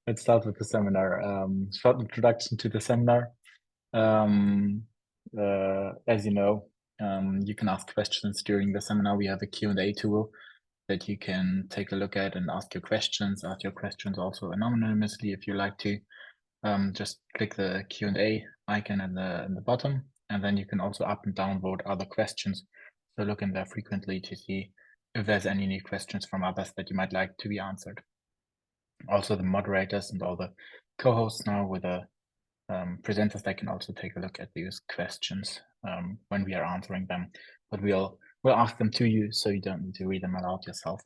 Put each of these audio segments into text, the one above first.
let's start with the seminar. Short introduction to the seminar. As you know, you can ask questions during the seminar. We have a Q&A tool that you can take a look at and ask your questions. Ask your questions also anonymously if you like to. Just click the Q&A icon in the bottom, and then you can also up and downvote other questions. So look in there frequently to see if there's any new questions from others that you might like to be answered. Also, the moderators and all the co-hosts now with the presenters, they can also take a look at these questions when we are answering them. But we'll ask them to you, so you don't need to read them aloud yourself.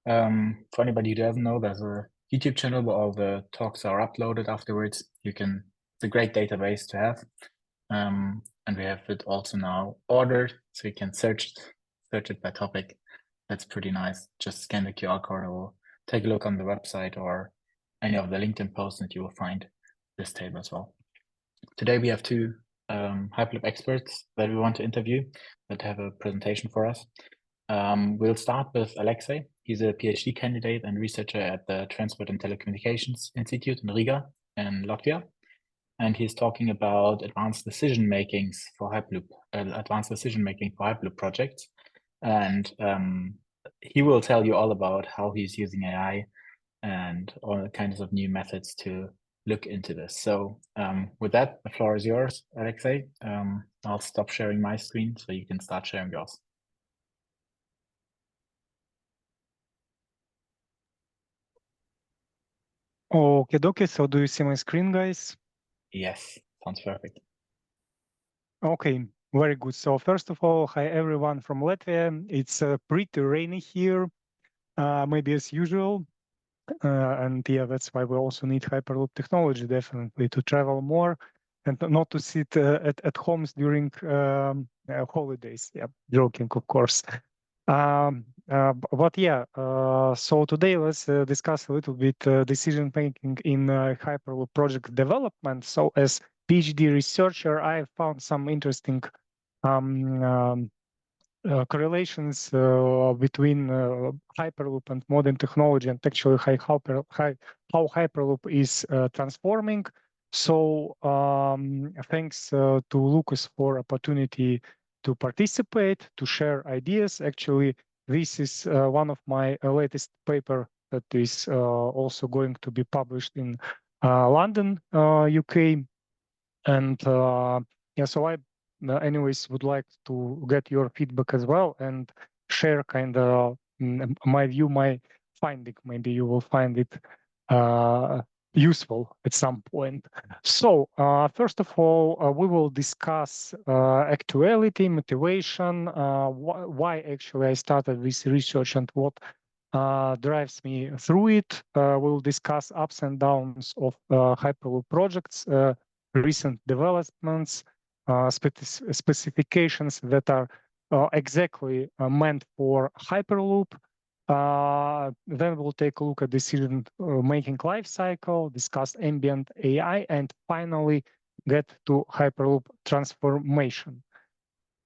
For anybody who doesn't know, there's a YouTube channel where all the talks are uploaded afterwards. It's a great database to have. And we have it also now ordered, so you can search it by topic. That's pretty nice. Just scan the QR code or take a look on the website or any of the LinkedIn posts, and you will find this table as well. Today we have two Hyperloop experts that we want to interview that have a presentation for us. We'll start with Aleksey. He's a PhD candidate and researcher at the Transport and Telecommunications Institute in Riga in Latvia. And he's talking about advanced decision-making for Hyperloop projects. And he will tell you all about how he's using AI and all kinds of new methods to look into this. So with that, the floor is yours, Aleksey. I'll stop sharing my screen so you can start sharing yours. Okay, dokie. So do you see my screen, guys? Yes, sounds perfect. Okay, very good. So first of all, hi everyone from Latvia. It's pretty rainy here, maybe as usual. And yeah, that's why we also need Hyperloop technology, definitely, to travel more and not to sit at homes during holidays. Yeah, joking, of course. But yeah, so today let's discuss a little bit decision making in Hyperloop project development. So as PhD researcher, I found some interesting correlations between Hyperloop and modern technology, and actually how Hyperloop is transforming. So thanks to Lucas for opportunity to participate, to share ideas. Actually, this is one of my latest paper that is also going to be published in London, UK. And yeah, so I anyways would like to get your feedback as well and share kind of my view, my finding. Maybe you will find it useful at some point. So first of all, we will discuss actuality, motivation, why actually I started this research and what drives me through it. We'll discuss ups and downs of Hyperloop projects, recent developments, specifications that are exactly meant for Hyperloop. Then we'll take a look at decision-making lifecycle, discuss ambient AI, and finally get to Hyperloop transformation.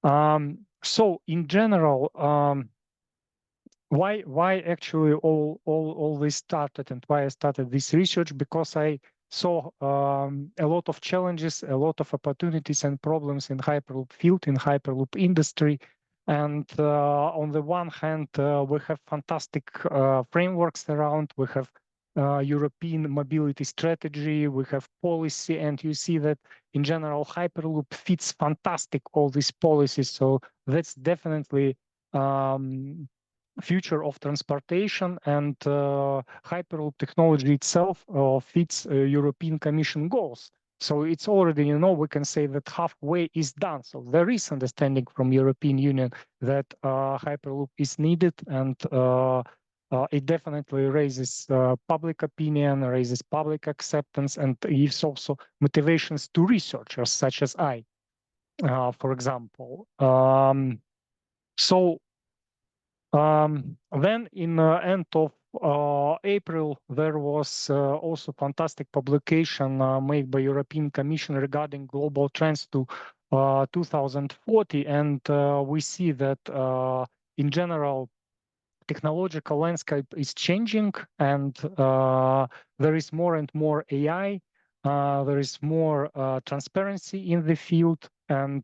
So in general, why actually all this started and why I started this research? Because I saw a lot of challenges, a lot of opportunities and problems in Hyperloop field, in Hyperloop industry. And on the one hand, we have fantastic frameworks around, we have European mobility strategy, we have policy, and you see that in general, Hyperloop fits fantastic all these policies. So that's definitely future of transportation, and Hyperloop technology itself fits European Commission goals. So it's already, we can say that halfway is done. So there is understanding from European Union that Hyperloop is needed, and it definitely raises public opinion, raises public acceptance, and gives also motivations to researchers such as I, for example. Then in end of April, there was also fantastic publication made by European Commission regarding global trends to 2040. And we see that in general, technological landscape is changing, and there is more and more AI. There is more transparency in the field, and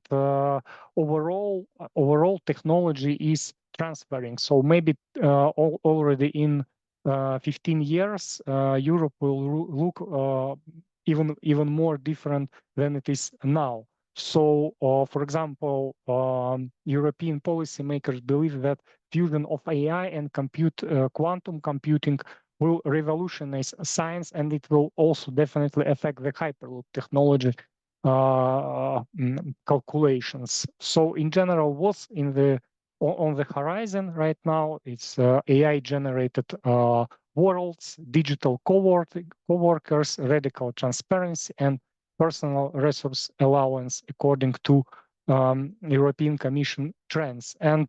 overall technology is transferring. So maybe already in 15 years, Europe will look even more different than it is now. So, for example, European policymakers believe that fusion of AI and quantum computing will revolutionize science, and it will also definitely affect the Hyperloop technology calculations. So, in general, what's on the horizon right now? It's AI-generated worlds, digital co-workers, radical transparency, and personal resource allowance according to European Commission trends. And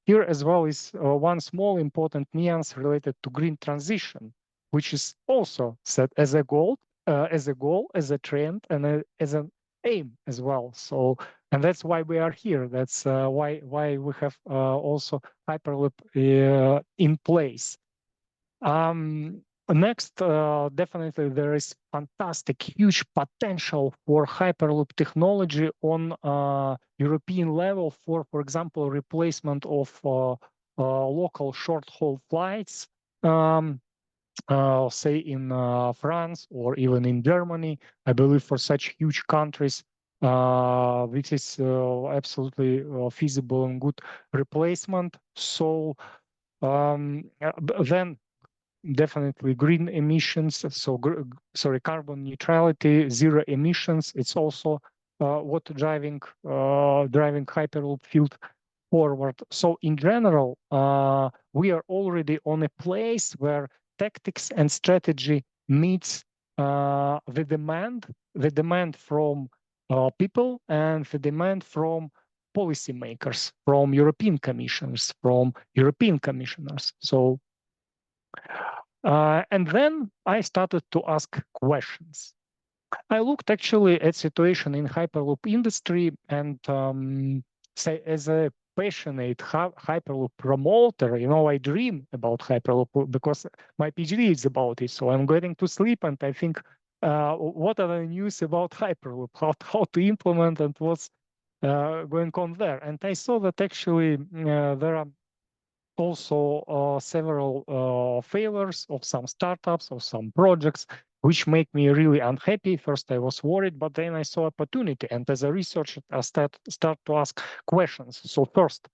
here as well is one small important nuance related to green transition, which is also set as a goal, as a trend, and as an aim as well. So, and that's why we are here. That's why we have also Hyperloop in place. Next, definitely there is fantastic, huge potential for Hyperloop technology on European level for example, replacement of local short-haul flights, say in France or even in Germany. I believe for such huge countries, this is absolutely feasible and good replacement. So then definitely green emissions, so carbon neutrality, zero emissions. It's also what driving Hyperloop field forward. So in general, we are already on a place where tactics and strategy meets the demand from people and the demand from policymakers, from European commissioners, So and then I started to ask questions. I looked actually at situation in Hyperloop industry, and say as a passionate Hyperloop promoter, I dream about Hyperloop because my PhD is about it. So I'm getting to sleep and I think, what are the news about Hyperloop, how to implement and what's going on there. And I saw that actually there are also several failures of some startups, of some projects, which make me really unhappy. First, I was worried, but then I saw opportunity. And as a researcher, I start to ask questions. So first,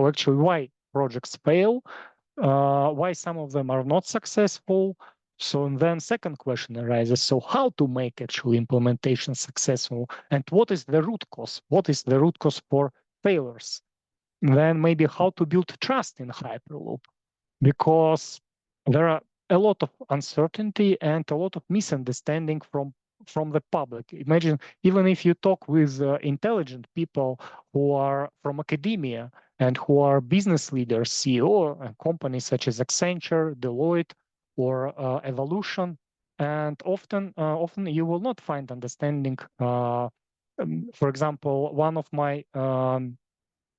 actually why projects fail, why some of them are not successful. So and then second question arises, so how to make actual implementation successful? And what is the root cause? What is the root cause for failures? Then maybe how to build trust in Hyperloop, because there are a lot of uncertainty and a lot of misunderstanding from the public. Imagine, even if you talk with intelligent people who are from academia and who are business leaders, CEO and companies such as Accenture, Deloitte, or Evolution, and often you will not find understanding. For example, one of my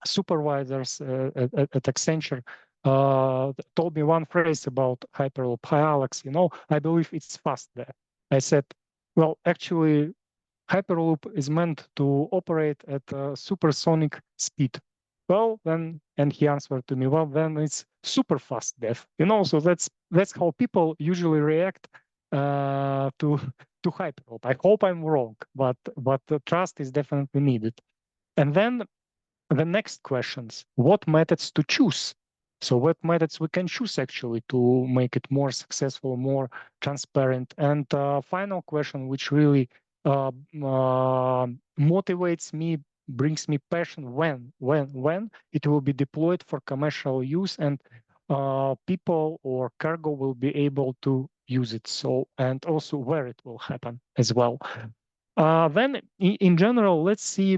supervisors at Accenture told me one phrase about Hyperloop. Hi, Alex, I believe it's fast there. I said, well, actually, Hyperloop is meant to operate at supersonic speed. Well, then, and he answered to me, well, then it's super fast dev. So that's how people usually react to Hyperloop. I hope I'm wrong, but the trust is definitely needed. And then the next questions, what methods to choose? So what methods we can choose actually to make it more successful, more transparent? And final question, which really motivates me, brings me passion, when it will be deployed for commercial use and people or cargo will be able to use it. So, and also where it will happen as well. Then in general, let's see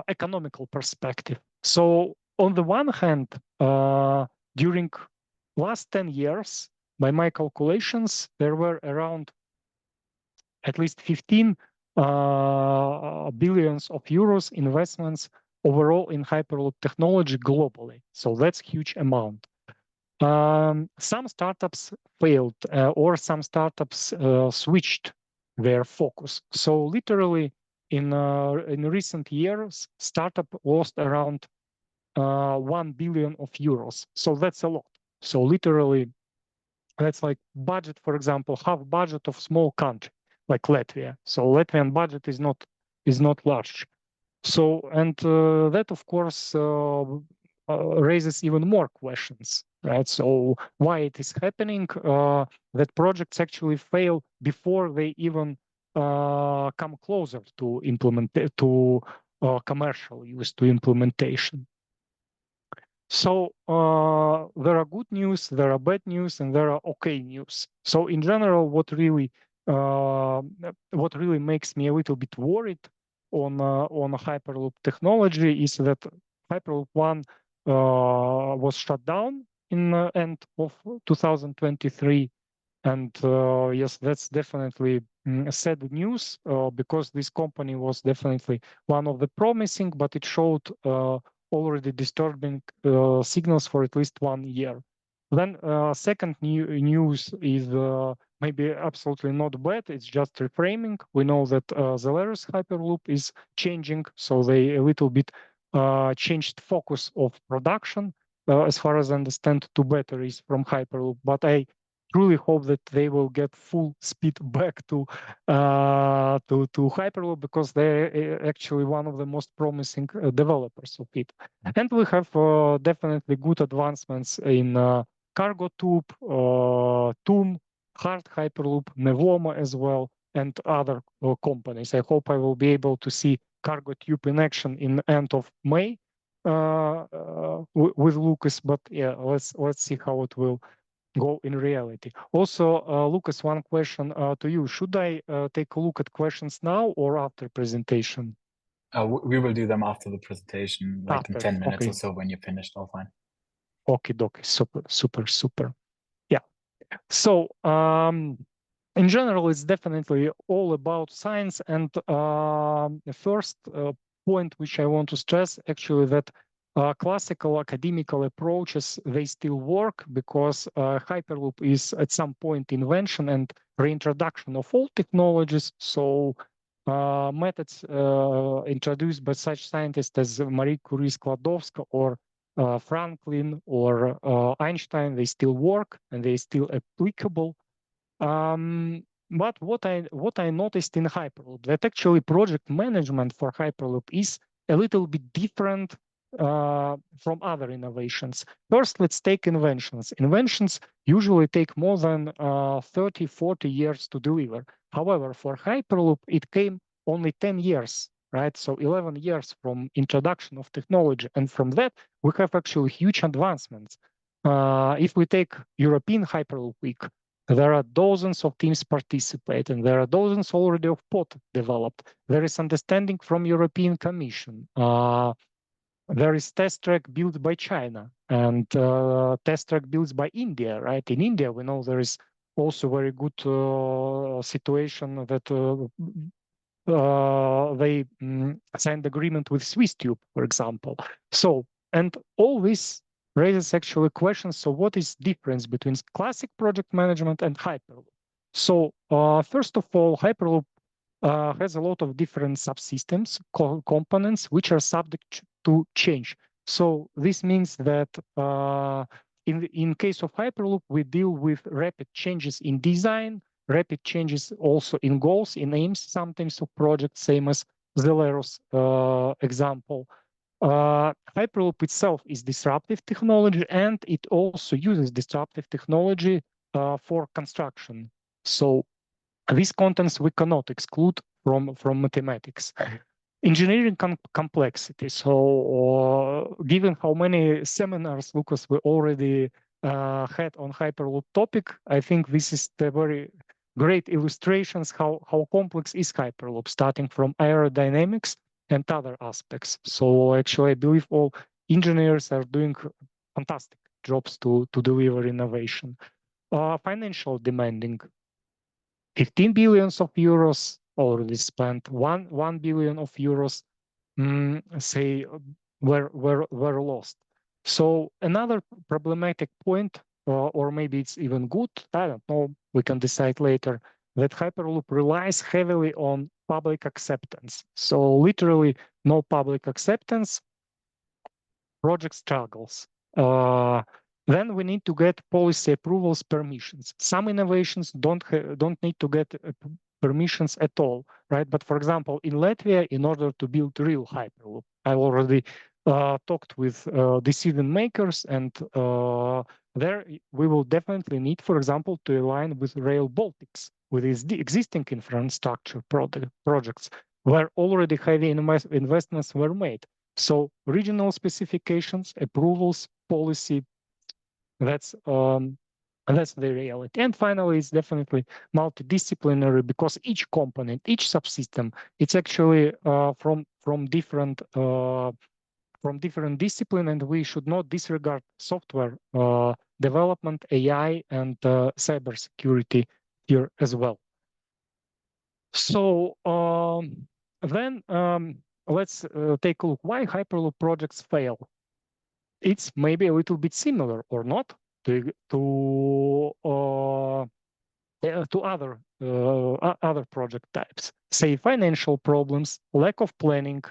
economical perspective. So on the one hand, during last 10 years, by my calculations, there were around at least 15 billions of euros investments overall in Hyperloop technology globally. So that's huge amount. Some startups failed or some startups switched their focus. So literally in recent years, startup lost around 1 billion of euros. So that's a lot. So literally, that's like budget, for example, half budget of small country like Latvia. So Latvian budget is not large. So and that of course raises even more questions, right? So why it is happening? That projects actually fail before they even come closer to commercial use, to implementation. So there are good news, there are bad news, and there are okay news. So in general, what really makes me a little bit worried on Hyperloop technology is that Hyperloop 1 was shut down in the end of 2023. And yes, that's definitely sad news because this company was definitely one of the promising, but it showed already disturbing signals for at least 1 year. Then second news is maybe absolutely not bad. It's just reframing. We know that Zeleros Hyperloop is changing, so they a little bit changed focus of production, as far as I understand, to batteries from Hyperloop. But I truly hope that they will get full speed back to Hyperloop because they're actually one of the most promising developers of it. And we have definitely good advancements in cargo tube, TUM, hard Hyperloop, Nevoma as well, and other companies. I hope I will be able to see cargo tube in action in the end of May with Lucas. But yeah, let's see how it will go in reality. Also, Lucas, one question to you. Should I take a look at questions now or after presentation? We will do them after the presentation, like in 10 minutes Okay. or so when you're finished, all fine. Okay, super. Yeah. So, in general, it's definitely all about science. And the first point which I want to stress, actually, that classical academical approaches, they still work because Hyperloop is at some point invention and reintroduction of all technologies. So methods introduced by such scientists as Marie Curie Skłodowska or Franklin or Einstein, they still work and they still applicable. But what I noticed in Hyperloop, that actually project management for Hyperloop is a little bit different from other innovations. First, let's take inventions. Inventions usually take more than 30, 40 years to deliver. However, for Hyperloop, it came only 10 years, right? So 11 years from introduction of technology. And from that, we have actually huge advancements. If we take European Hyperloop Week, there are dozens of teams participating. There are dozens already of pod developed. There is understanding from European Commission. There is test track built by China and test track built by India, right? In India, we know there is also very good situation that they signed agreement with SwissTube, for example. So, and all this raises actually questions. So what is difference between classic project management and Hyperloop? So first of all, Hyperloop has a lot of different subsystems, components, which are subject to change. So this means that in case of Hyperloop, we deal with rapid changes in design, rapid changes also in goals, in aims, sometimes of projects, same as Zeleros example. Hyperloop itself is disruptive technology, and it also uses disruptive technology for construction. So these contents we cannot exclude from mathematics. Engineering complexity. So given how many seminars, Lucas, we already had on Hyperloop topic, I think this is the very great illustrations how complex is Hyperloop, starting from aerodynamics and other aspects. So actually, I believe all engineers are doing fantastic jobs to deliver innovation. Financial demanding. 15 billions of euros already spent, 1 billion of euros say were lost. So another problematic point, or maybe it's even good, I don't know, we can decide later, that Hyperloop relies heavily on public acceptance. So literally no public acceptance, project struggles. Then we need to get policy approvals, permissions. Some innovations don't need to get permissions at all, right? But for example, in Latvia, in order to build real Hyperloop, I already talked with decision makers, and there we will definitely need, for example, to align with Rail Baltics, with the existing infrastructure projects, where already heavy investments were made. So regional specifications, approvals, policy, that's the reality. And finally, it's definitely multidisciplinary, because each component, each subsystem, it's actually from different discipline, and we should not disregard software development, AI, and cybersecurity here as well. So then let's take a look why Hyperloop projects fail. It's maybe a little bit similar or not to other project types. Say financial problems, lack of planning,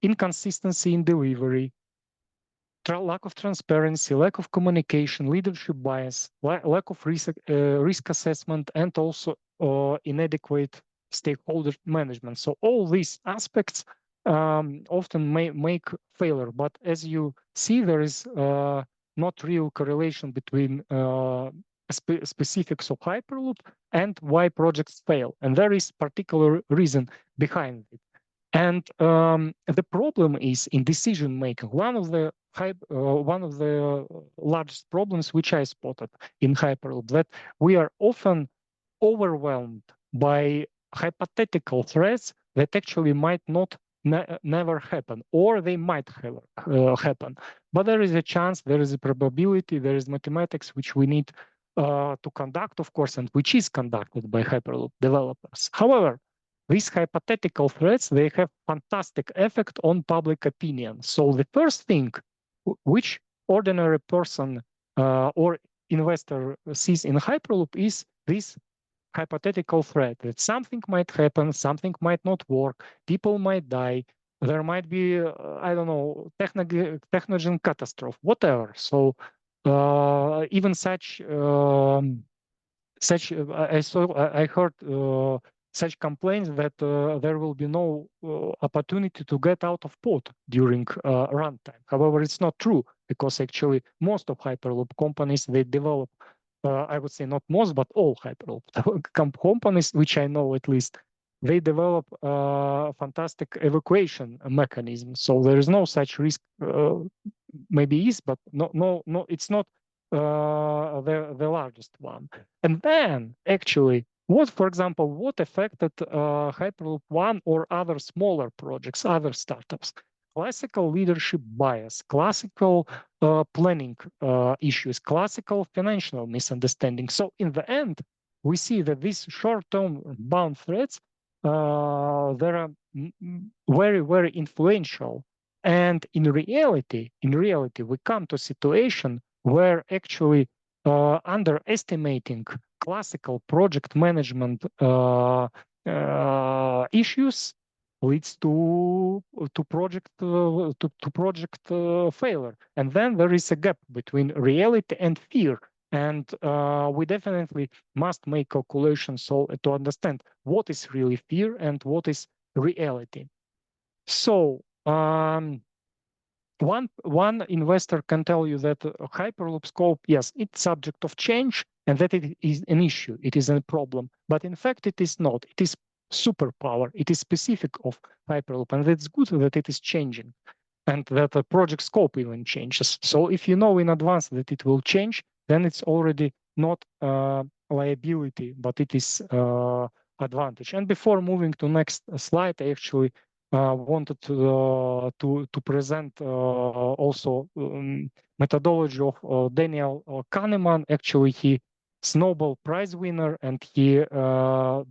inconsistency in delivery, lack of transparency, lack of communication, leadership bias, lack of risk assessment, and also inadequate stakeholder management. So all these aspects often make failure. But as you see, there is not real correlation between specifics of Hyperloop and why projects fail. And there is particular reason behind it. And the problem is in decision making. One of the largest problems which I spotted in Hyperloop, that we are often overwhelmed by hypothetical threats that actually might not never happen, or they might happen. But there is a chance, there is a probability, there is mathematics which we need to conduct, of course, and which is conducted by Hyperloop developers. However, these hypothetical threats, they have fantastic effect on public opinion. So the first thing which ordinary person or investor sees in Hyperloop is this hypothetical threat that something might happen, something might not work, people might die, there might be, I don't know, technogen catastrophe, whatever. So even I heard such complaints that there will be no opportunity to get out of pod during runtime. However, it's not true, because actually most of Hyperloop companies, they develop, I would say not most, but all Hyperloop companies, which I know at least, they develop fantastic evacuation mechanism. So there is no such risk, maybe is, but no, it's not the largest one. And then actually, for example, what affected Hyperloop One or other smaller projects, other startups? Classical leadership bias, classical planning issues, classical financial misunderstanding. So in the end, we see that these short-term bound threats, they are very, very influential. And in reality, we come to a situation where actually underestimating classical project management issues leads to project failure. And then there is a gap between reality and fear. And we definitely must make calculations to understand what is really fear and what is reality. So one investor can tell you that Hyperloop scope, yes, it's subject of change, and that it is an issue, it is a problem. But in fact, it is not. It is superpower. It is specific of Hyperloop, and it's good that it is changing, and that the project scope even changes. So if you know in advance that it will change, then it's already not liability, but it is advantage. And before moving to next slide, I actually wanted to present also methodology of Daniel Kahneman. Actually, he Nobel Prize winner, and he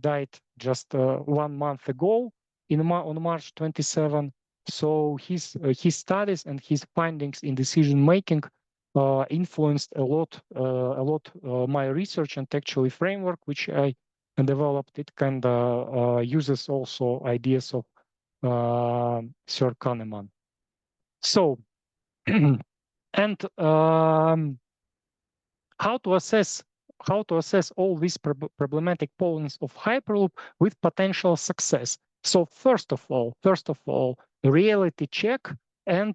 died just 1 month ago on March 27. So his studies and his findings in decision making influenced a lot my research, and actually framework which I developed. It kind of uses also ideas of Sir Kahneman. So and how to assess all these problematic points of Hyperloop with potential success. So first of all, reality check and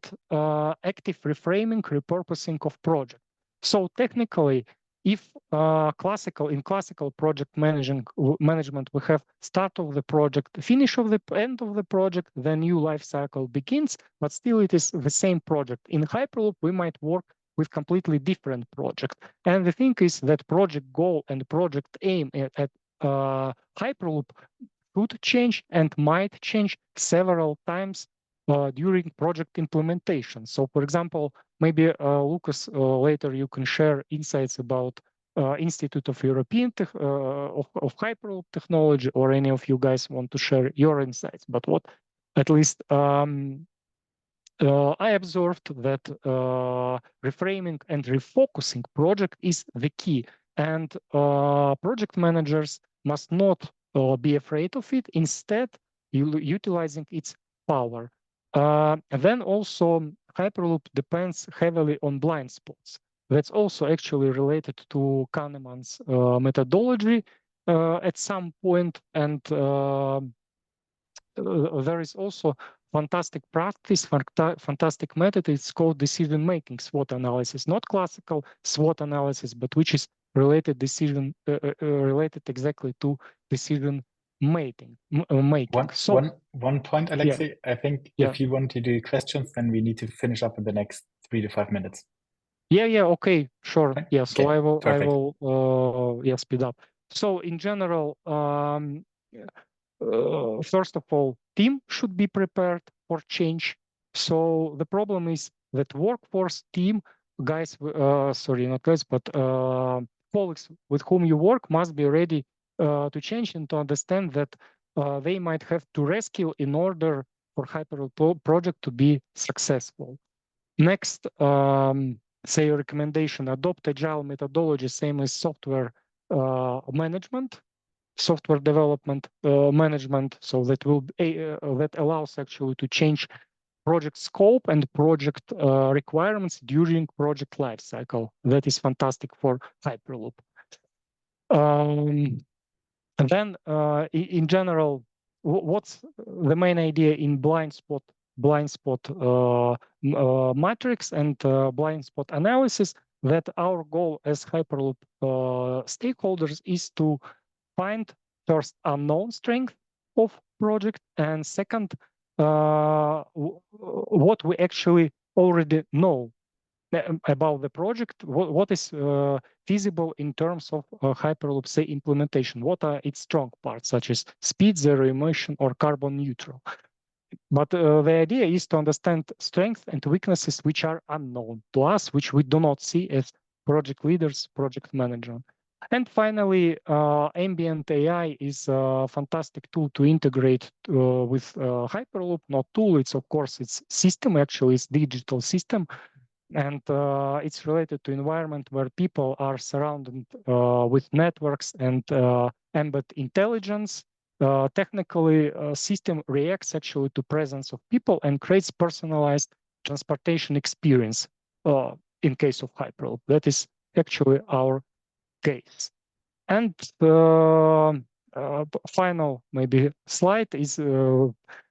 active reframing, repurposing of project. So technically, if in classical project management, we have start of the project, finish of the end of the project, the new life cycle begins, but still it is the same project. In Hyperloop, we might work with completely different project. And the thing is that project goal and project aim at Hyperloop could change and might change several times during project implementation. So, for example, maybe Lucas, later you can share insights about Institute of European of Hyperloop technology, or any of you guys want to share your insights. But what, at least I observed that reframing and refocusing project is the key, and project managers must not be afraid of it, instead utilizing its power. Then also Hyperloop depends heavily on blind spots. That's also actually related to Kahneman's methodology at some point, and there is also fantastic practice, fantastic method. It's called decision-making SWOT analysis, not classical SWOT analysis, but which is related exactly to decision making. One point, Aleksey. Yeah. I think if you want to do questions, then we need to finish up in the next 3 to 5 minutes. Yeah. Okay, sure. Okay. Yeah. So okay. Perfect. I will speed up. So in general, first of all, team should be prepared for change. So the problem is that workforce team guys, sorry, not guys, but colleagues with whom you work must be ready to change and to understand that they might have to rescue in order for Hyperloop project to be successful. Next, say a recommendation: adopt agile methodology, same as software management. Software development management, so that will that allows actually to change project scope and project requirements during project life cycle. That is fantastic for Hyperloop. And then in general, what's the main idea in blind spot matrix and blind spot analysis? That our goal as Hyperloop stakeholders is to find first unknown strength of project, and second what we actually already know about the project, what is feasible in terms of Hyperloop, say, implementation. What are its strong parts, such as speed, zero emission, or carbon neutral? But the idea is to understand strengths and weaknesses which are unknown to us, which we do not see as project leaders, project manager. And finally, ambient AI is a fantastic tool to integrate with Hyperloop. Not tool, it's of course it's system. Actually, it's digital system, and it's related to environment where people are surrounded with networks and embed intelligence. Technically, system reacts actually to presence of people and creates personalized transportation experience. In case of Hyperloop, that is actually our case. And final maybe slide is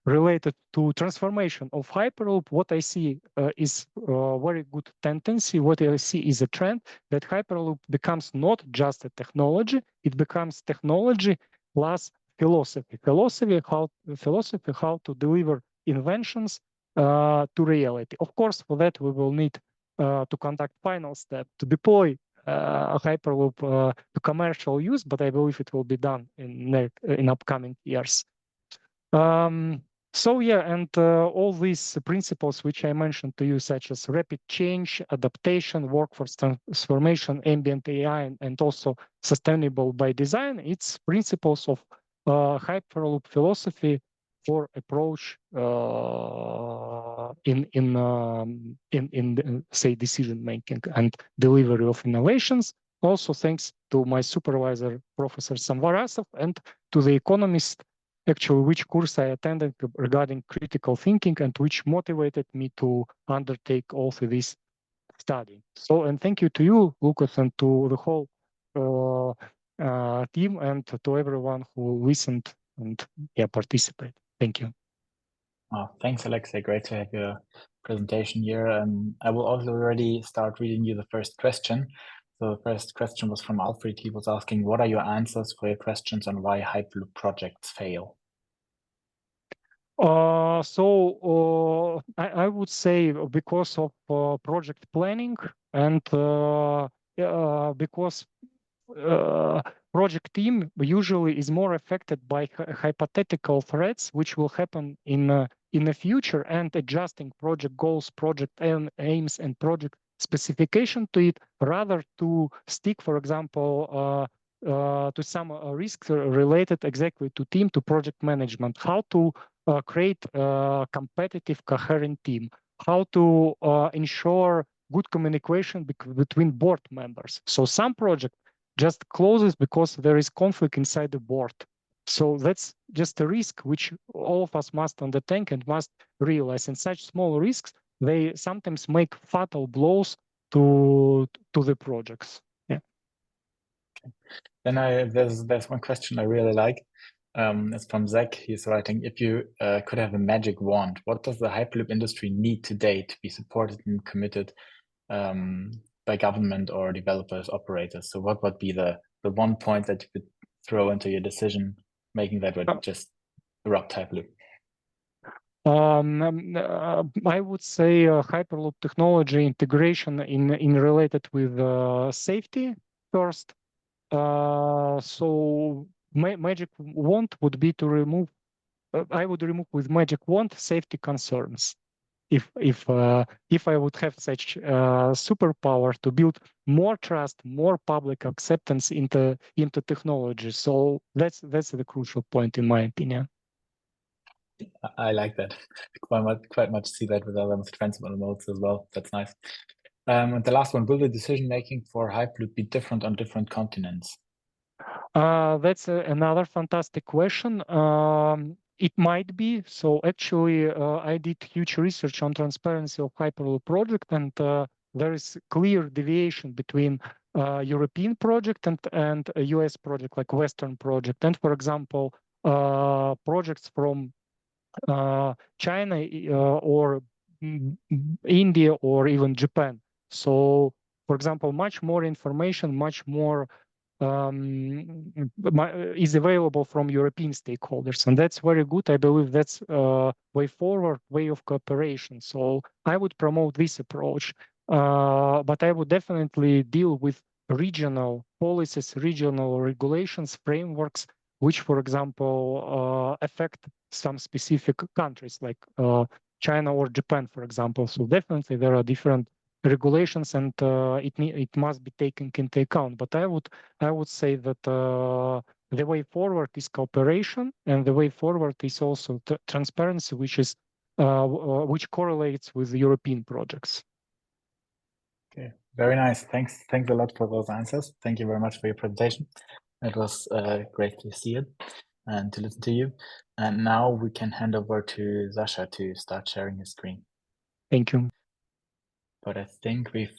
related to transformation of Hyperloop. What I see is a very good tendency. What I see is a trend that Hyperloop becomes not just a technology, it becomes technology plus philosophy. Philosophy how to deliver inventions to reality. Of course, for that we will need to conduct final step to deploy Hyperloop to commercial use, but I believe it will be done in upcoming years. So yeah, and all these principles which I mentioned to you, such as rapid change, adaptation, workforce transformation, ambient AI, and also sustainable by design, it's principles of Hyperloop philosophy for approach in say decision making and delivery of innovations. Also, thanks to my supervisor, Professor Samvarasov, and to the economist, actually, which course I attended regarding critical thinking and which motivated me to undertake also this study. So, and thank you to you, Lucas, and to the whole team and to everyone who listened and participated. Thank you. Thanks, Aleksey. Great to have your presentation here. I will also already start reading you the first question. So the first question was from Alfred. He was asking, what are your answers for your questions on why Hyperloop projects fail? I would say because of project planning and because project team usually is more affected by hypothetical threats which will happen in the future, and adjusting project goals, project aims, and project specification to it, rather to stick, for example, to some risks related exactly to team, to project management, how to create a competitive, coherent team, how to ensure good communication between board members. So some project just closes because there is conflict inside the board. So that's just a risk which all of us must undertake and must realize. And such small risks, they sometimes make fatal blows to the projects. Yeah. Then there's one question I really like. It's from Zach. He's writing, if you could have a magic wand, what does the Hyperloop industry need today to be supported and committed by government or developers, operators? So what would be the one point that you could throw into your decision making that would just erupt Hyperloop? I would say Hyperloop technology integration in related with safety first. So magic wand would be to remove. I would remove with magic wand safety concerns. If I would have such superpower to build more trust, more public acceptance into technology. So that's the crucial point in my opinion. I like that. Quite much see that with other transmitter modes as well. That's nice. And the last one, will the decision making for Hyperloop be different on different continents? That's another fantastic question. It might be. So actually, I did huge research on transparency of Hyperloop project, and there is clear deviation between European project and a US project, like Western project. And for example, projects from China or India or even Japan. So, for example, much more information, much more is available from European stakeholders, and that's very good. I believe that's way forward, way of cooperation. So I would promote this approach, but I would definitely deal with regional policies, regional regulations, frameworks, which, for example, affect some specific countries like China or Japan, for example. So definitely there are different regulations, and it must be taken into account. But I would say that the way forward is cooperation, and the way forward is also transparency, which correlates with the European projects. Okay, very nice. Thanks a lot for those answers. Thank you very much for your presentation. It was great to see it and to listen to you. And now we can hand over to Sascha to start sharing his screen. Thank you. But I think we've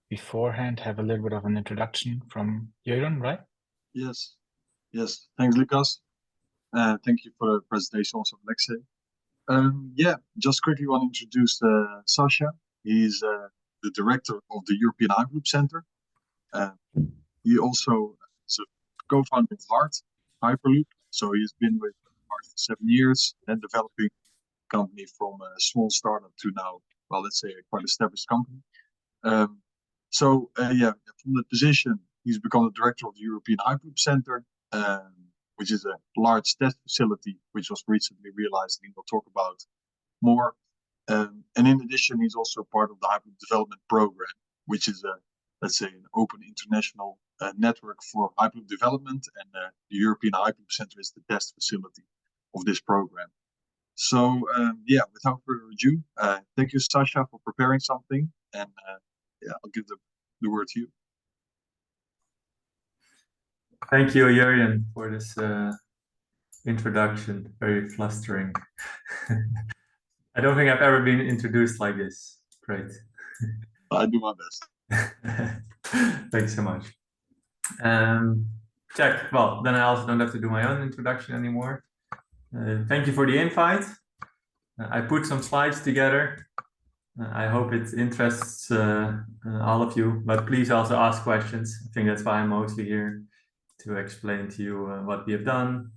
beforehand have a little bit of an introduction from Jürgen, right? Yes. Thanks, Lucas. Thank you for the presentation also, Aleksey. Just quickly want to introduce Sascha. He's the director of the European Hyperloop Center. He also is a co-founder of Hyperloop. So he's been with HART for 7 years and developing a company from a small startup to now, well, let's say a quite established company. From the position, he's become the director of the European Hyperloop Center, which is a large test facility, which was recently realized, and we'll talk about more. And in addition, he's also part of the Hyperloop Development Program, which is let's say, an open international network for Hyperloop development, and the European Hyperloop Center is the test facility of this program. So yeah, without further ado, thank you, Sascha, for preparing something, and yeah, I'll give the word to you. Thank you, Jurjen, for this introduction. Very flustering. I don't think I've ever been introduced like this. Great. I do my best. Thanks so much. Check. Well, then I also don't have to do my own introduction anymore. Thank you for the invite. I put some slides together. I hope it interests all of you, but please also ask questions. I think that's why I'm mostly here, to explain to you what we have done,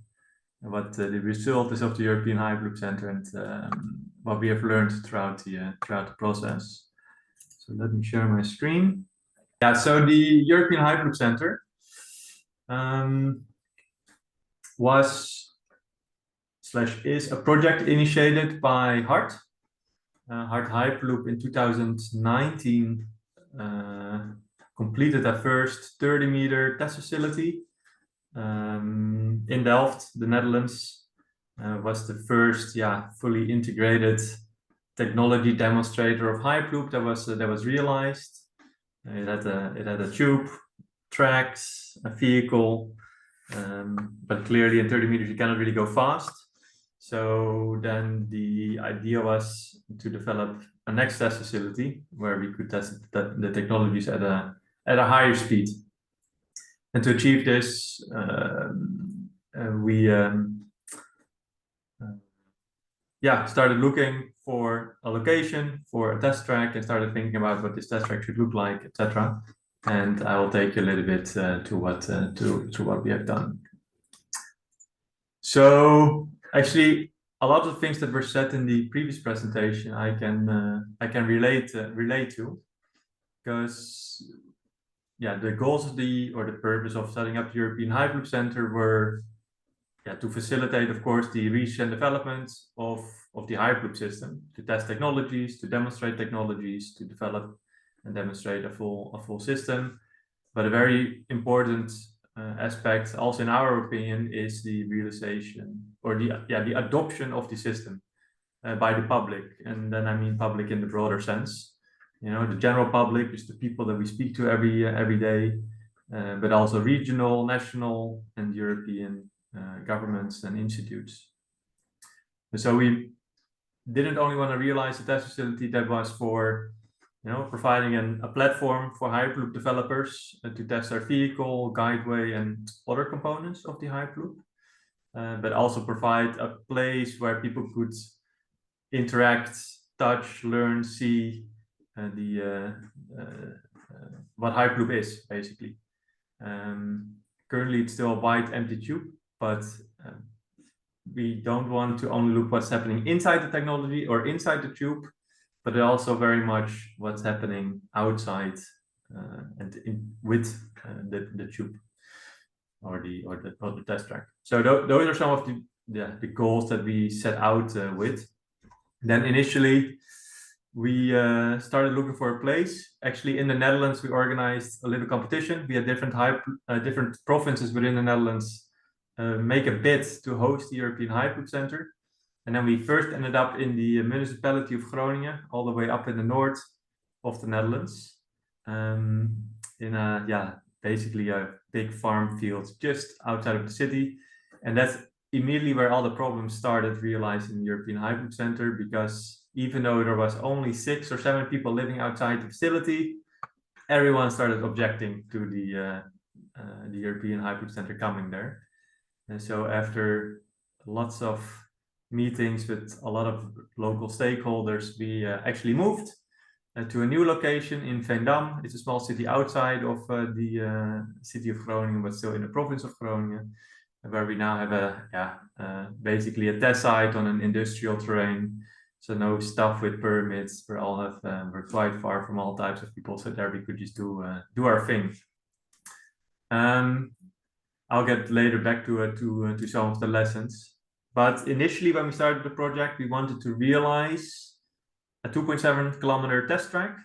what the result is of the European Hyperloop Center, and what we have learned throughout the process. So let me share my screen. Yeah, so the European Hyperloop Center is a project initiated by HART. HART Hyperloop in 2019 completed a first 30-meter test facility in Delft, the Netherlands. Was the first fully integrated technology demonstrator of Hyperloop that was realized. It had a tube, tracks, a vehicle, but clearly in 30 meters you cannot really go fast. So then the idea was to develop a next test facility where we could test the technologies at a higher speed. And to achieve this, we started looking for a location for a test track and started thinking about what this test track should look like, etc. And I will take you a little bit to what we have done. So actually, a lot of things that were said in the previous presentation, I can relate to, because the goals of the purpose of setting up the European Hyperloop Center were to facilitate, of course, the research and development of the Hyperloop system, to test technologies, to demonstrate technologies, to develop and demonstrate a full system. But a very important aspect, also in our opinion, is the realization or the adoption of the system by the public. And then I mean public in the broader sense. You know, the general public is the people that we speak to every day, but also regional, national, and European governments and institutes. And so we didn't only want to realize a test facility that was for providing a platform for Hyperloop developers to test their vehicle, guideway, and other components of the Hyperloop, but also provide a place where people could interact, touch, learn, see what Hyperloop is, basically. Currently, it's still a white empty tube, but we don't want to only look what's happening inside the technology or inside the tube, but also very much what's happening outside and with the tube or the test track. So those are some of the goals that we set out with. Then initially we started looking for a place. Actually, in the Netherlands, we organized a little competition. We had different provinces within the Netherlands make a bid to host the European Hyperloop Center. And then we first ended up in the municipality of Groningen, all the way up in the north of the Netherlands, in basically a big farm field just outside of the city. And that's immediately where all the problems started realizing the European Hyperloop Center, because even though there was only 6 or 7 people living outside the facility, everyone started objecting to the European Hyperloop Center coming there. And so after lots of meetings with a lot of local stakeholders, we actually moved to a new location in Veendam. It's a small city outside of the city of Groningen, but still in the province of Groningen, where we now have basically a test site on an industrial terrain. So no stuff with permits. We're quite far from all types of people, so there we could just do our thing. I'll get later back to some of the lessons. But initially, when we started the project, we wanted to realize a 2.7 kilometer test track,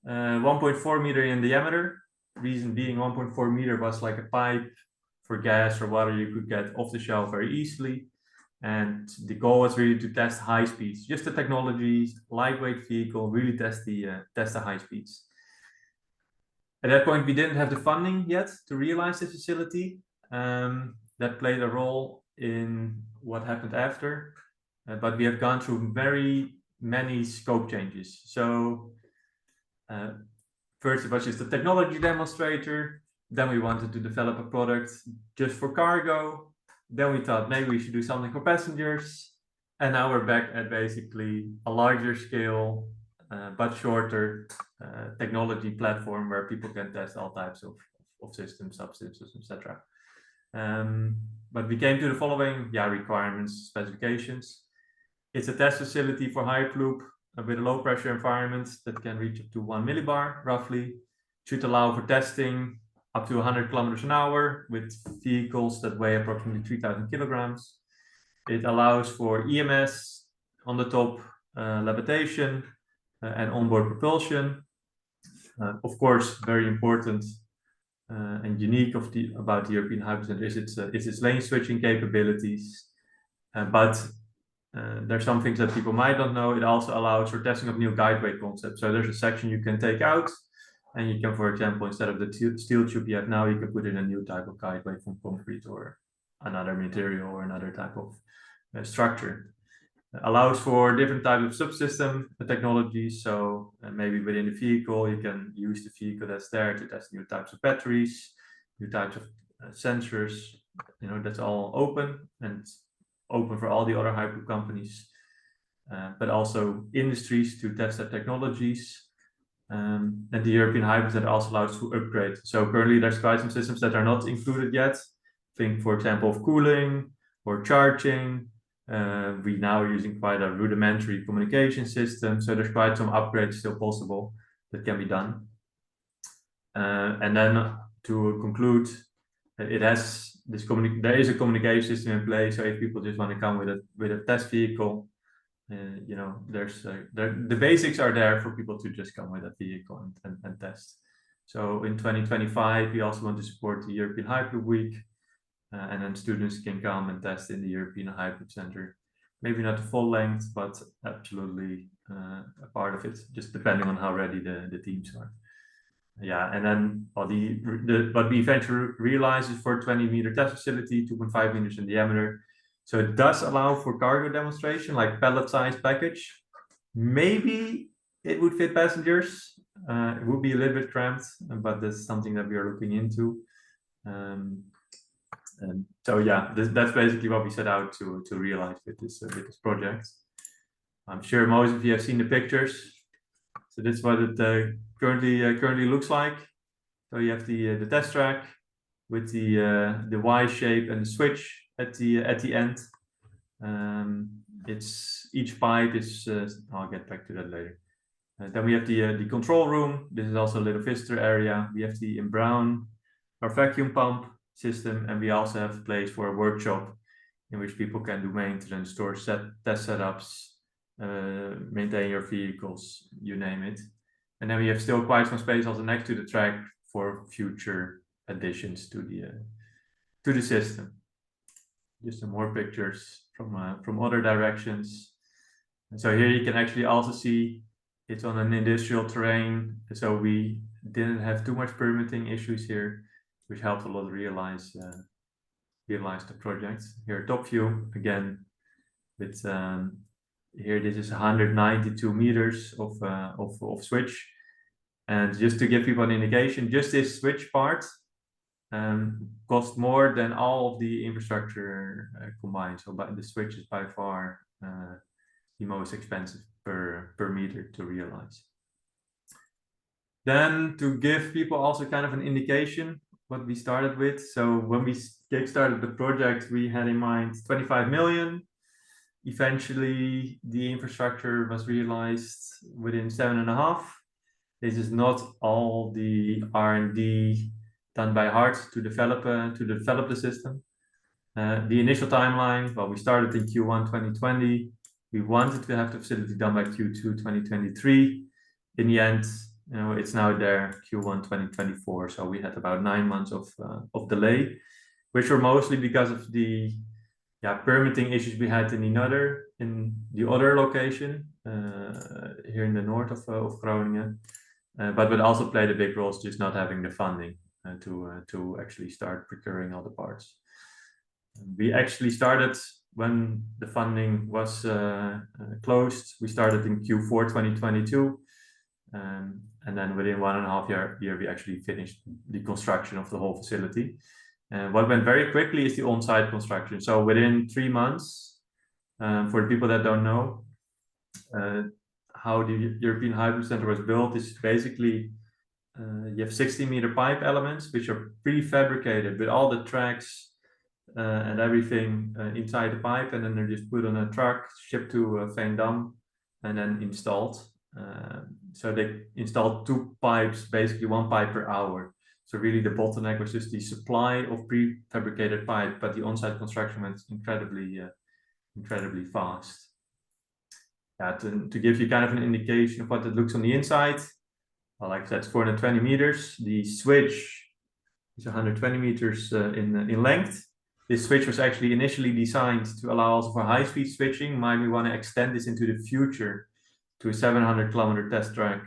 1.4 meter in diameter. Reason being 1.4 meter was like a pipe for gas or water you could get off the shelf very easily. And the goal was really to test high speeds, just the technologies, lightweight vehicle, really test the high speeds. At that point, we didn't have the funding yet to realize the facility. That played a role in what happened after, but we have gone through very many scope changes. So first it was just a technology demonstrator. Then we wanted to develop a product just for cargo. Then we thought maybe we should do something for passengers. And now we're back at basically a larger scale, but shorter technology platform where people can test all types of systems, subsystems, etc. But we came to the following requirements, specifications. It's a test facility for Hyperloop with a low pressure environment that can reach up to 1 millibar roughly. Should allow for testing up to 100 kilometers an hour with vehicles that weigh approximately 3,000 kilograms. It allows for EMS on the top, levitation, and onboard propulsion. Of course, very important and unique about the European Hypercenter is its lane switching capabilities. But there's some things that people might not know. It also allows for testing of new guideway concepts. So there's a section you can take out, and you can, for example, instead of the steel tube you have now, you can put in a new type of guideway from concrete or another material or another type of structure. Allows for different types of subsystem technologies. So maybe within the vehicle, you can use the vehicle that's there to test new types of batteries, new types of sensors. You know, that's all open and open for all the other Hyperloop companies, but also industries to test their technologies. And the European Hypercenter also allows to upgrade. So currently there's quite some systems that are not included yet. Think, for example, of cooling or charging. We now are using quite a rudimentary communication system, so there's quite some upgrades still possible that can be done. And then to conclude, it has this there is a communication system in place. So if people just want to come with a test vehicle, you know, there's the basics are there for people to just come with a vehicle and test. So in 2025, we also want to support the European Hyperloop Week. And then students can come and test in the European Hyperloop Center. Maybe not the full length, but absolutely a part of it, just depending on how ready the teams are. Yeah, and then what we eventually realized is for a 20-meter test facility, 2.5 meters in diameter. So it does allow for cargo demonstration, like pallet-sized package. Maybe it would fit passengers. It would be a little bit cramped, but that's something that we are looking into. And so yeah, that's basically what we set out to realize with this project. I'm sure most of you have seen the pictures. So that's what it currently looks like. So you have the test track with the Y shape and the switch at the end. It's each pipe is. I'll get back to that later. Then we have the control room. This is also a little visitor area. We have the in brown our vacuum pump system, and we also have a place for a workshop in which people can do maintenance, store test setups, maintain your vehicles, you name it. And then we have still quite some space also next to the track for future additions to the system. Just some more pictures from other directions. And so here you can actually also see it's on an industrial terrain, so we didn't have too much permitting issues here, which helped a lot realize the project. Here, top view again with here. This is 192 meters of switch, and just to give people an indication, just this switch part cost more than all of the infrastructure combined. So, the switch is by far the most expensive per meter to realize. Then to give people also kind of an indication what we started with. So when we kickstarted the project, we had in mind 25 million. Eventually, the infrastructure was realized within 7.5. This is not all the R&D done by heart to develop the system. The initial timeline, well, we started in Q1 2020. We wanted to have the facility done by Q2 2023. In the end, you know, it's now there, Q1 2024. So we had about 9 months of delay, which were mostly because of the permitting issues we had in the other location here in the north of Groningen, but what also played a big role is just not having the funding to actually start procuring all the parts. We actually started when the funding was closed. We started in Q4 2022, and then within 1.5 year we actually finished the construction of the whole facility. What went very quickly is the on-site construction. So within 3 months, for the people that don't know, how the European Hyperloop Center was built is basically you have 60-meter pipe elements which are prefabricated with all the tracks and everything inside the pipe, and then they're just put on a truck, shipped to Veendam, and then installed. So they installed 2 pipes, basically 1 pipe per hour. So really the bottleneck was just the supply of prefabricated pipe, but the on-site construction went incredibly fast. To give you kind of an indication of what it looks on the inside, well, like I said, it's 420 meters. The switch is 120 meters in length. This switch was actually initially designed to allow also for high-speed switching. Might we want to extend this into the future to a 700-kilometer test track?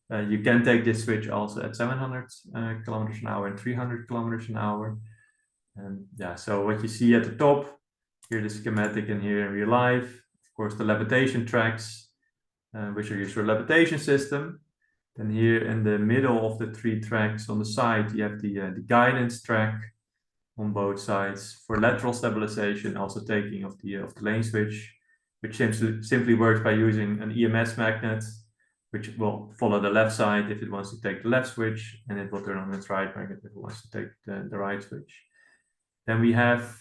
You can take this switch also at 700 kilometers an hour and 300 kilometers an hour. And so what you see at the top, here the schematic and here in real life, of course, the levitation tracks, which are used for levitation system. Then here in the middle of the 3 tracks on the side, you have the guidance track on both sides for lateral stabilization, also taking of the lane switch, which simply works by using an EMS magnet, which will follow the left side if it wants to take the left switch, and it will turn on its right magnet if it wants to take the right switch. Then we have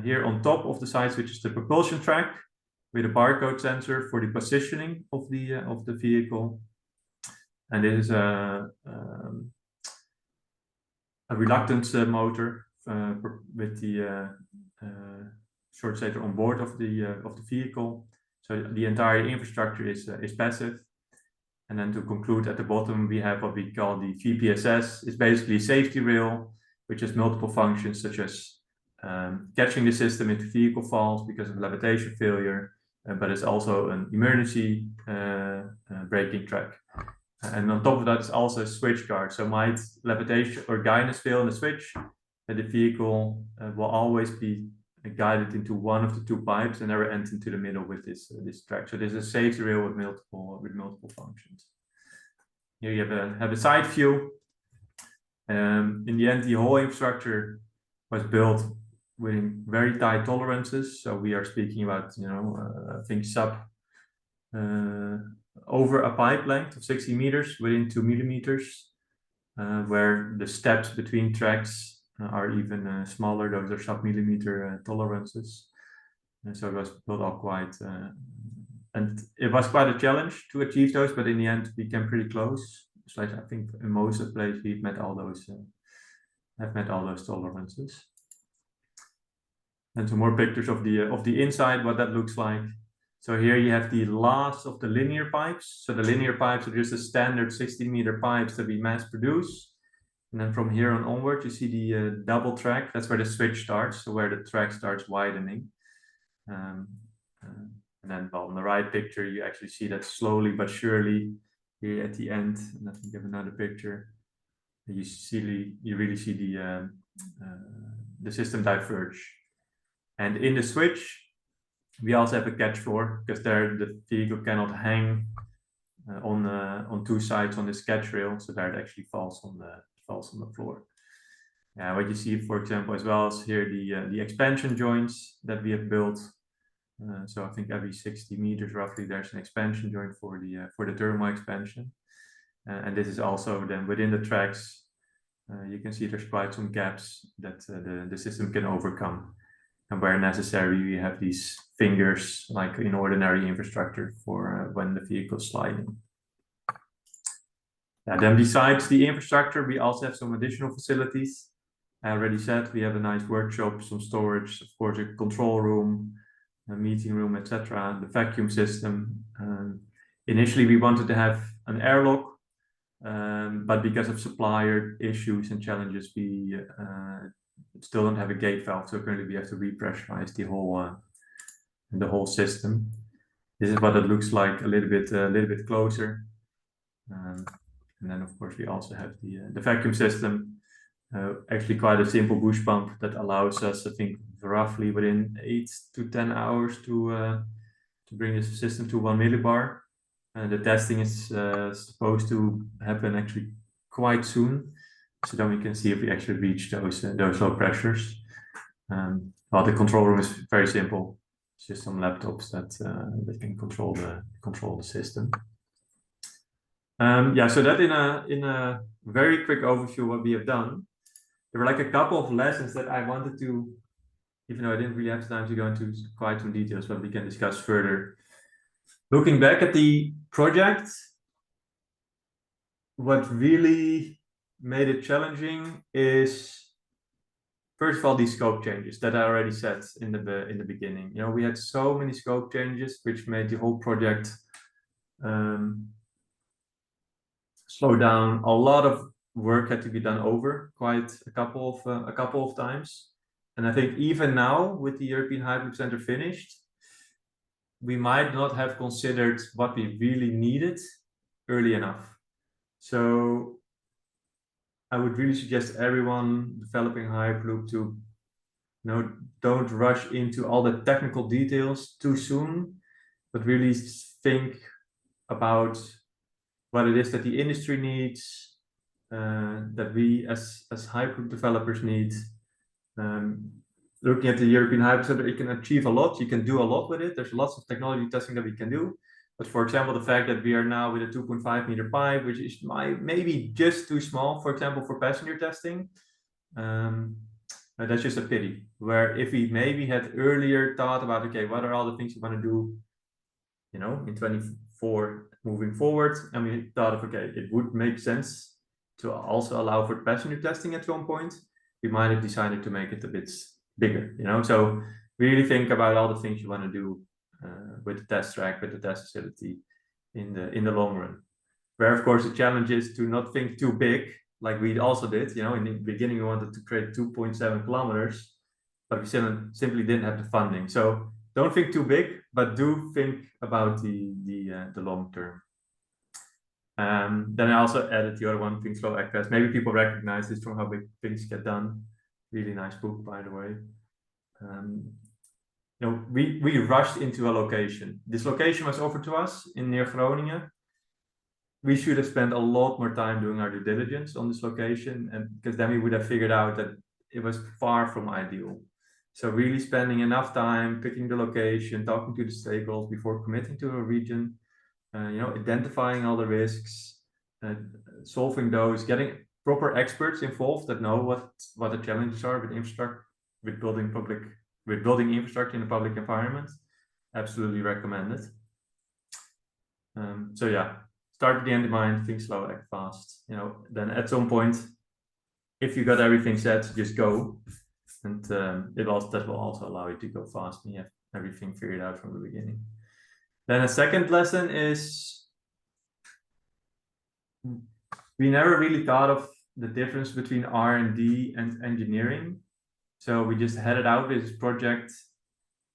here on top of the side switch is the propulsion track with a barcode sensor for the positioning of the vehicle, and this is a reluctance motor with the short stator on board of the vehicle. So the entire infrastructure is passive. And then to conclude, at the bottom we have what we call the VPSS. It's basically a safety rail which has multiple functions, such as catching the system if the vehicle falls because of levitation failure, but it's also an emergency braking track. And on top of that is also a switch guard. So might levitation or guidance fail in the switch, the vehicle will always be guided into one of the 2 pipes and never enter into the middle with this track. So there's a safety rail with multiple functions. Here you have a side view. In the end, the whole infrastructure was built with very tight tolerances. So we are speaking about, I think over a pipe length of 60 meters within 2 millimeters, where the steps between tracks are even smaller. Those are sub-millimeter tolerances. And so it was built up quite, and it was quite a challenge to achieve those, but in the end we came pretty close. So I think in most of the places we've met all those, tolerances. And some more pictures of the inside, what that looks like. So here you have the last of the linear pipes. So the linear pipes are just a standard 60-meter pipes that we mass produce. And then from here onward, you see the double track. That's where the switch starts, so where the track starts widening. And then on the right picture, you actually see that slowly but surely here at the end. And I think you have another picture. You really see the system diverge. And in the switch, we also have a catch floor, because there the vehicle cannot hang on 2 sides on this catch rail, so there it actually falls on the floor. What you see, for example, as well as here the expansion joints that we have built. So I think every 60 meters roughly there's an expansion joint for the thermal expansion, and this is also then within the tracks. You can see there's quite some gaps that the system can overcome, and where necessary we have these fingers like in ordinary infrastructure for when the vehicle is sliding. Then besides the infrastructure, we also have some additional facilities. I already said we have a nice workshop, some storage, of course, a control room, a meeting room, etc. The vacuum system. Initially, we wanted to have an airlock, but because of supplier issues and challenges, we still don't have a gate valve, so currently we have to repressurize the whole system. This is what it looks like a little bit closer. And then of course we also have the vacuum system. Actually quite a simple bush pump that allows us, I think, roughly within 8 to 10 hours to bring this system to 1 millibar. The testing is supposed to happen actually quite soon, so then we can see if we actually reach those low pressures. Well, the control room is very simple. It's just some laptops that can control the system. Yeah, so that in a very quick overview of what we have done. There were like a couple of lessons that I wanted to, even though I didn't really have time to go into quite some details, but we can discuss further. Looking back at the project, what really made it challenging is, first of all, these scope changes that I already said in the beginning. You know, we had so many scope changes, which made the whole project slow down. A lot of work had to be done over quite a couple of times. And I think even now, with the European Hyperloop Center finished, we might not have considered what we really needed early enough. So I would really suggest everyone developing Hyperloop to, don't rush into all the technical details too soon, but really think about what it is that the industry needs, that we as Hyperloop developers need. Looking at the European Hyperloop Center, it can achieve a lot. You can do a lot with it. There's lots of technology testing that we can do. But for example, the fact that we are now with a 2.5 meter pipe, which is maybe just too small, for example, for passenger testing, that's just a pity. Where if we maybe had earlier thought about, okay, what are all the things you want to do, in 24 moving forward, and we thought of, okay, it would make sense to also allow for passenger testing at one point, we might have decided to make it a bit bigger, So really think about all the things you want to do with the test track, with the test facility in the long run. Where of course the challenge is to not think too big, like we also did. In the beginning we wanted to create 2.7 kilometers, but we simply didn't have the funding. So don't think too big, but do think about the long term. Then I also added the other one, Think Slow, Act Fast. Maybe people recognize this from How Big Things Get Done. Really nice book, by the way. We rushed into a location. This location was offered to us near Groningen. We should have spent a lot more time doing our due diligence on this location, and because then we would have figured out that it was far from ideal. So really spending enough time picking the location, talking to the stakeholders before committing to a region, identifying all the risks, solving those, getting proper experts involved that know what the challenges are with infrastructure, with building infrastructure in a public environment. Absolutely recommend it. So yeah, start with the end in mind, think slow, act fast. Then at some point, if you got everything set, just go, and that will also allow you to go fast and you have everything figured out from the beginning. Then a second lesson is, we never really thought of the difference between R&D and engineering. So we just headed out with this project,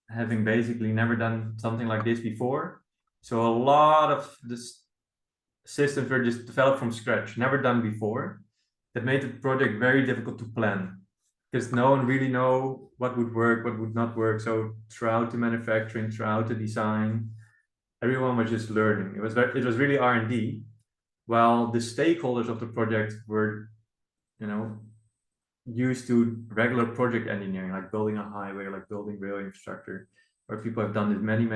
having basically never done something like this before. So a lot of this systems were just developed from scratch, never done before. That made the project very difficult to plan, because no one really know what would work, what would not work. So throughout the manufacturing, throughout the design, everyone was just learning. It was really R&D, while the stakeholders of the project were, used to regular project engineering, like building a highway, like building rail infrastructure, where people have done this many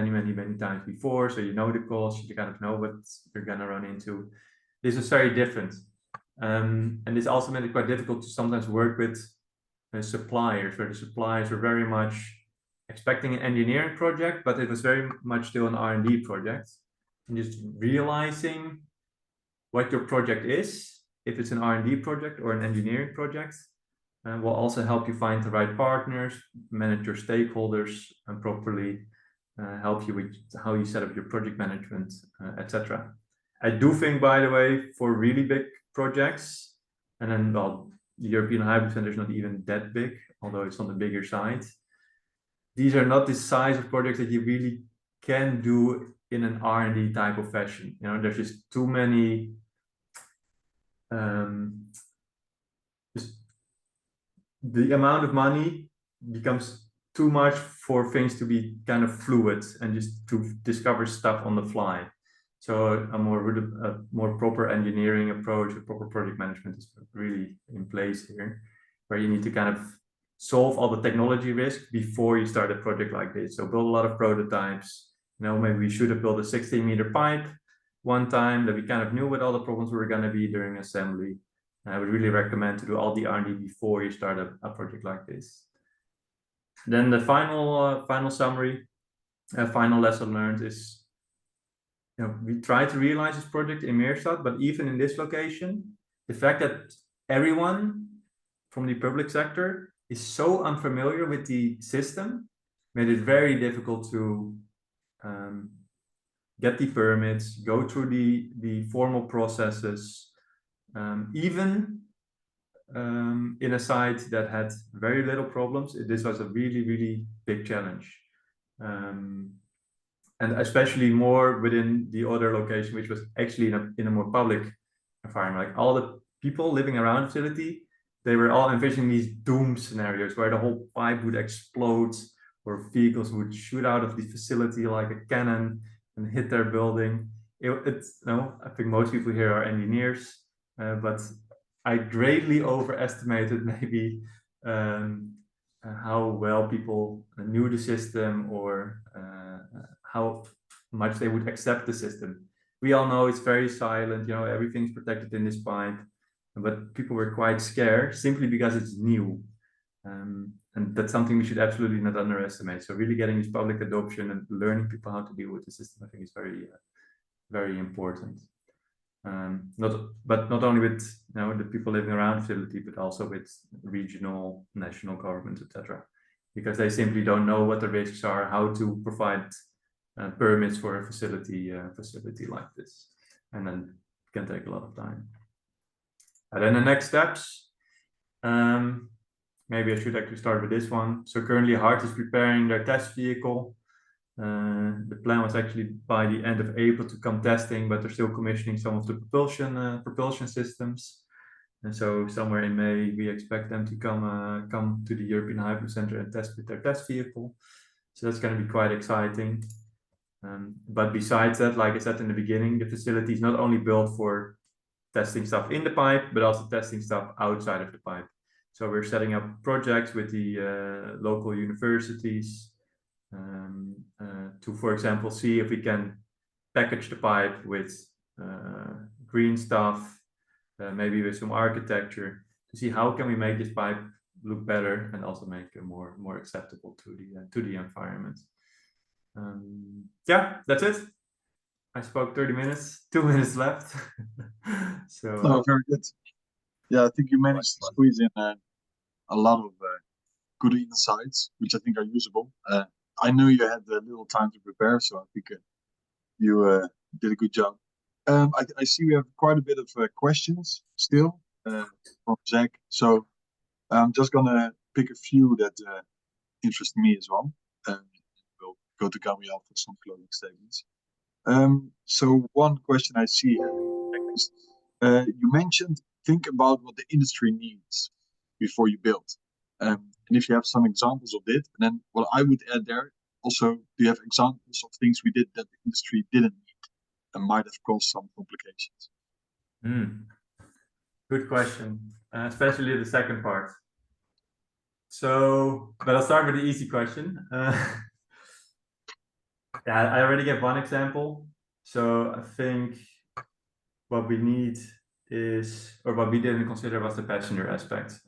times before. So the costs, you kind of know what you're gonna run into. This is very different. And this also made it quite difficult to sometimes work with suppliers, where the suppliers were very much expecting an engineering project, but it was very much still an R&D project. And just realizing what your project is, if it's an R&D project or an engineering project, will also help you find the right partners, manage your stakeholders, and properly help you with how you set up your project management, etc. I do think, by the way, for really big projects, and then the European Hyperloop Center is not even that big, although it's on the bigger side. These are not the size of projects that you really can do in an R&D type of fashion. You know, there's just too many. Just the amount of money becomes too much for things to be kind of fluid and just to discover stuff on the fly. So a more proper engineering approach, a proper project management is really in place here, where you need to kind of solve all the technology risk before you start a project like this. So build a lot of prototypes. You know, maybe we should have built a 16-meter pipe one time that we kind of knew what all the problems were going to be during assembly. I would really recommend to do all the R&D before you start a project like this. Then the final summary, final lesson learned is, you know, we try to realize this project in Meerstad, but even in this location, the fact that everyone from the public sector is so unfamiliar with the system made it very difficult to get the permits, go through the formal processes. Even in a site that had very little problems, this was a really, really big challenge. And especially more within the other location, which was actually in a more public environment. Like all the people living around the facility, they were all envisioning these doom scenarios where the whole pipe would explode or vehicles would shoot out of the facility like a cannon and hit their building. I think most people here are engineers, but I greatly overestimated maybe how well people knew the system or how much they would accept the system. We all know it's very silent, you know, everything's protected in this pipe, but people were quite scared simply because it's new. And that's something we should absolutely not underestimate. So really getting this public adoption and learning people how to deal with the system, I think is very, very important. Not only with, you know, the people living around the facility, but also with regional, national governments, etc. Because they simply don't know what the risks are, how to provide permits for a facility like this, and then it can take a lot of time. And then the next steps. Maybe I should actually start with this one. So currently Hart is preparing their test vehicle. The plan was actually by the end of April to come testing, but they're still commissioning some of the propulsion systems. And so somewhere in May, we expect them to come to the European Hyperloop Center and test with their test vehicle. So that's going to be quite exciting. But besides that, like I said in the beginning, the facility is not only built for testing stuff in the pipe, but also testing stuff outside of the pipe. So we're setting up projects with the local universities to, for example, see if we can package the pipe with green stuff, maybe with some architecture, to see how can we make this pipe look better and also make it more acceptable to the environment. Yeah, that's it. I spoke 30 minutes, 2 minutes left. So no, very good. Yeah, I think you managed to squeeze in a lot of good insights, which I think are usable. I know you had a little time to prepare, so I think you did a good job. I see we have quite a bit of questions still from Zach, so I'm just gonna pick a few that interest me as well. We'll go to Gabriel for some closing statements. So one question I see here is, you mentioned think about what the industry needs before you build. And if you have some examples of it, and then what I would add there, also, do you have examples of things we did that the industry didn't need and might have caused some complications? Good question, especially the second part. So, but I'll start with the easy question. Yeah, I already gave one example. So I think what we need is, or what we didn't consider, was the passenger aspect.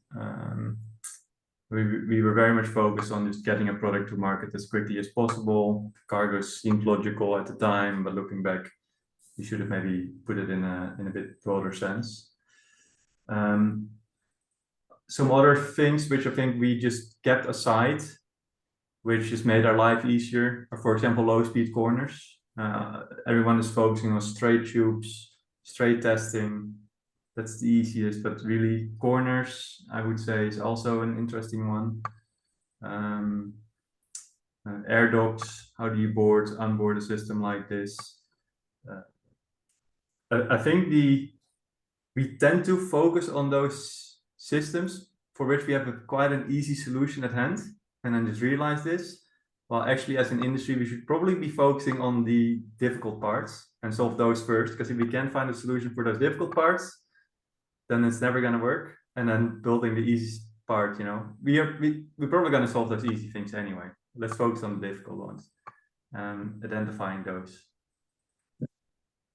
We were very much focused on just getting a product to market as quickly as possible. Cargo seemed logical at the time, but looking back, we should have maybe put it in a bit broader sense. Some other things which I think we just kept aside, which just made our life easier, are, for example, low-speed corners. Everyone is focusing on straight tubes, straight testing. That's the easiest, but really corners, I would say, is also an interesting one. Air docks, how do you onboard a system like this? I think we tend to focus on those systems for which we have quite an easy solution at hand, and then just realize this. Well, actually, as an industry, we should probably be focusing on the difficult parts and solve those first, because if we can't find a solution for those difficult parts, then it's never going to work. And then building the easy part, we're probably going to solve those easy things anyway. Let's focus on the difficult ones and identifying those.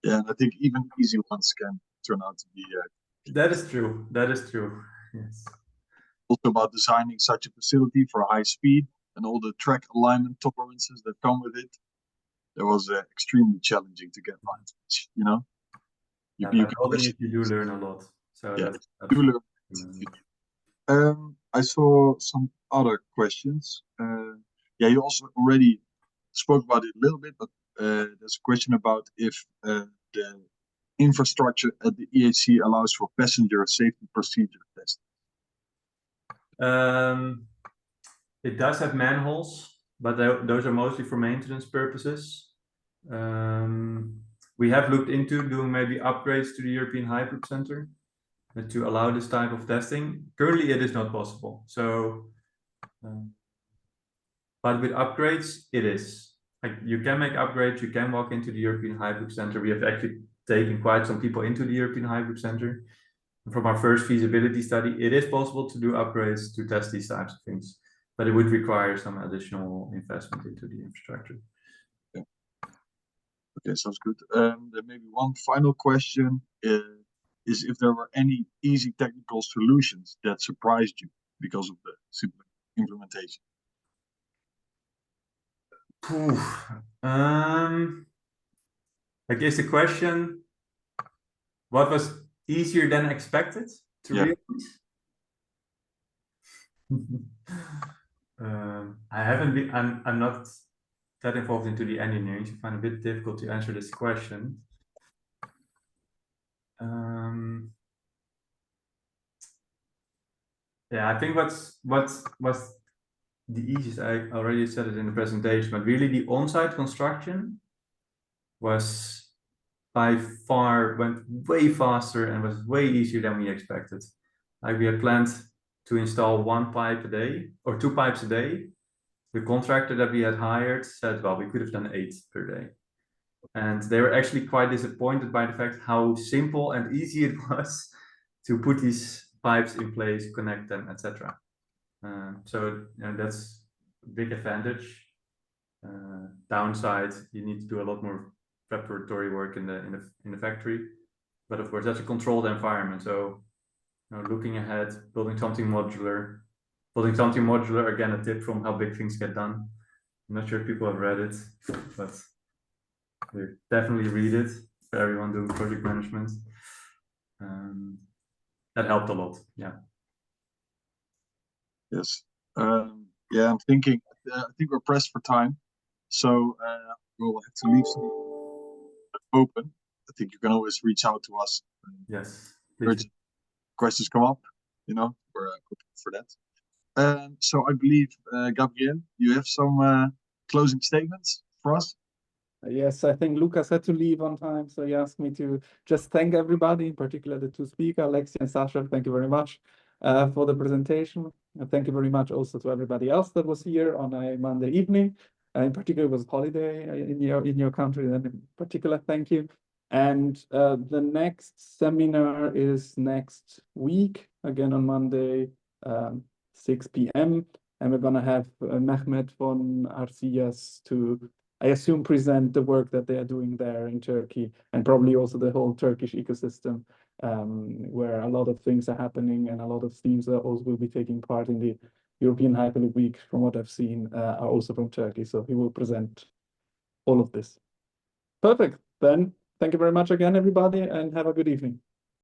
Yeah, and I think even easy ones can turn out to be. That is true. That is true. Yes. Also about designing such a facility for high speed and all the track alignment tolerances that come with it. That was extremely challenging to get right. You do learn a lot. So yeah, that's you learn. I saw some other questions. You also already spoke about it a little bit, but there's a question about if the infrastructure at the EHC allows for passenger safety procedure testing. It does have manholes, but those are mostly for maintenance purposes. We have looked into doing maybe upgrades to the European Hyperloop Center to allow this type of testing. Currently, it is not possible. So, but with upgrades, it is. Like, you can make upgrades, you can walk into the European Hyperloop Center. We have actually taken quite some people into the European Hyperloop Center. From our first feasibility study, it is possible to do upgrades to test these types of things, but it would require some additional investment into the infrastructure. Yeah. Okay, sounds good. Then maybe one final question is if there were any easy technical solutions that surprised you because of the simple implementation. I guess the question, what was easier than expected to realize? I haven't been, I'm not that involved into the engineering, so I find it a bit difficult to answer this question. I think what's the easiest, I already said it in the presentation, but really the on-site construction was by far went way faster and was way easier than we expected. Like, we had planned to install 1 pipe a day or 2 pipes a day. The contractor that we had hired said, well, we could have done 8 per day. And they were actually quite disappointed by the fact how simple and easy it was to put these pipes in place, connect them, etc. So that's a big advantage. Downside, you need to do a lot more preparatory work in the factory, but of course that's a controlled environment. So looking ahead, building something modular. Again, a tip from How Big Things Get Done. I'm not sure if people have read it, but definitely read it for everyone doing project management. That helped a lot. Yeah. Yes. I'm thinking. I think we're pressed for time, so we'll have to leave some open. I think you can always reach out to us. Yes. Questions come up, we're good for that. So I believe, Gabriel, you have some closing statements for us. Yes, I think Lucas had to leave on time, so he asked me to just thank everybody, in particular the 2 speakers, Aleksey and Sascha. Thank you very much for the presentation. And thank you very much also to everybody else that was here on a Monday evening. In particular, it was holiday in your country, and in particular, thank you. And the next seminar is next week, again on Monday, 6 p.m. And we're going to have Mehmet von Arsias to, I assume, present the work that they are doing there in Turkey, and probably also the whole Turkish ecosystem, where a lot of things are happening and a lot of teams that also will be taking part in the European Hyperloop Week, from what I've seen, are also from Turkey. So he will present all of this. Perfect. Then thank you very much again, everybody, and have a good evening.